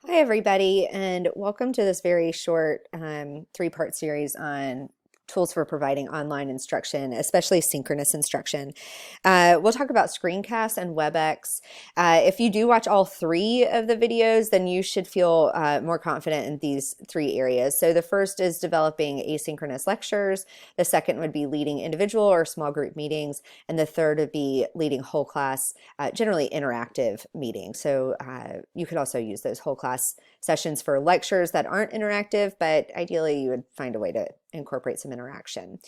Hi, everybody, and welcome to this very short three-part series on tools for providing online instruction, especially synchronous instruction. We'll talk about screencasts and WebEx. If you do watch all three of the videos, then you should feel more confident in these three areas. So the first is developing asynchronous lectures. The second would be leading individual or small group meetings. And the third would be leading whole class, generally interactive meetings. So you could also use those whole class sessions for lectures that aren't interactive, but ideally you would find a way to incorporate some interaction.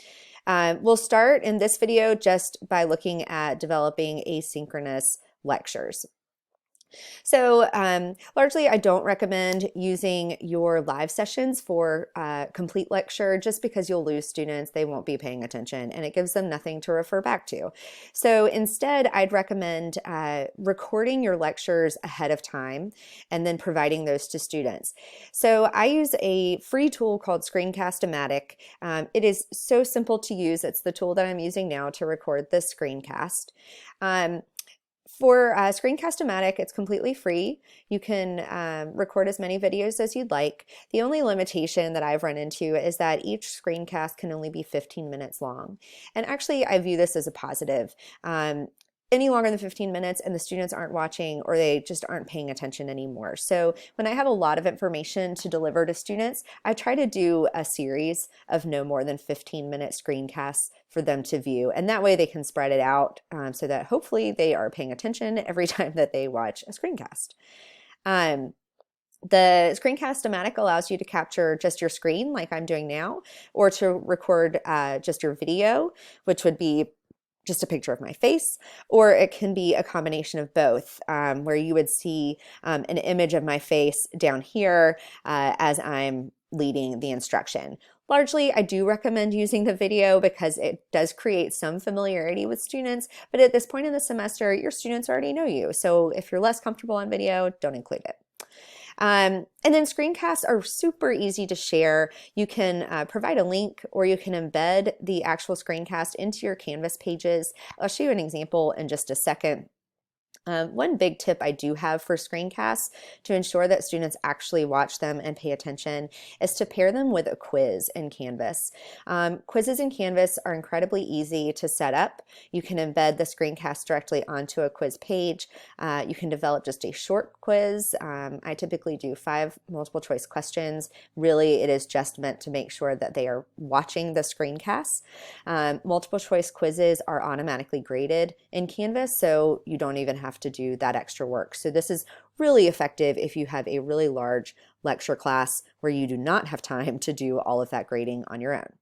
We'll start in this video just by looking at developing asynchronous lectures. So largely, I don't recommend using your live sessions for complete lecture just because you'll lose students. They won't be paying attention and it gives them nothing to refer back to. So instead, I'd recommend recording your lectures ahead of time and then providing those to students. So I use a free tool called Screencast-O-Matic. It is so simple to use. It's the tool that I'm using now to record this screencast. For Screencast-O-Matic, it's completely free. You can record as many videos as you'd like. The only limitation that I've run into is that each screencast can only be 15 minutes long. And actually, I view this as a positive. Any longer than 15 minutes and the students aren't watching or they just aren't paying attention anymore. So when I have a lot of information to deliver to students, I try to do a series of no more than 15-minute screencasts for them to view. And that way they can spread it out so that hopefully they are paying attention every time that they watch a screencast. The Screencast-O-Matic allows you to capture just your screen like I'm doing now, or to record just your video, which would be just a picture of my face, or it can be a combination of both, where you would see an image of my face down here as I'm leading the instruction. Largely, I do recommend using the video because it does create some familiarity with students, but at this point in the semester, your students already know you. So if you're less comfortable on video, don't include it. And then screencasts are super easy to share. You can provide a link or you can embed the actual screencast into your Canvas pages. I'll show you an example in just a second. One big tip I do have for screencasts to ensure that students actually watch them and pay attention is to pair them with a quiz in Canvas. Quizzes in Canvas are incredibly easy to set up. You can embed the screencast directly onto a quiz page. You can develop just a short quiz. I typically do 5 multiple choice questions. Really, it is just meant to make sure that they are watching the screencasts. Multiple choice quizzes are automatically graded in Canvas, so you don't even have to do that extra work. So this is really effective if you have a really large lecture class where you do not have time to do all of that grading on your own.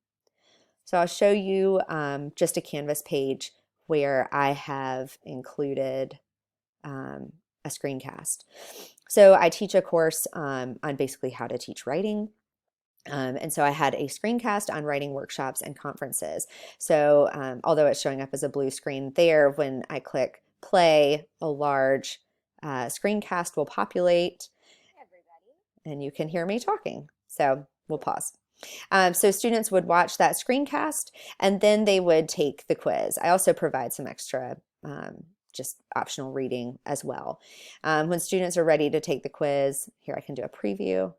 So I'll show you just a Canvas page where I have included a screencast. So I teach a course on basically how to teach writing. And so I had a screencast on writing workshops and conferences. So although it's showing up as a blue screen there, when I click play, a large screencast will populate and you can hear me talking. So we'll pause. So students would watch that screencast and then they would take the quiz. I also provide some extra just optional reading as well. When students are ready to take the quiz, here I can do a preview.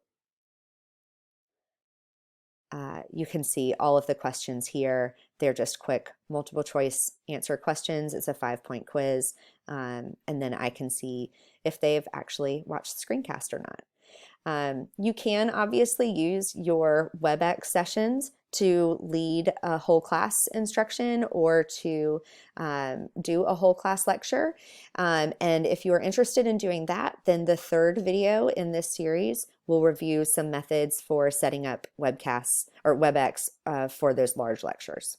You can see all of the questions here. They're just quick multiple choice answer questions. It's a 5-point quiz. And then I can see if they've actually watched the screencast or not. You can obviously use your WebEx sessions to lead a whole class instruction or to do a whole class lecture. And if you are interested in doing that, then the third video in this series will review some methods for setting up webcasts or WebEx for those large lectures.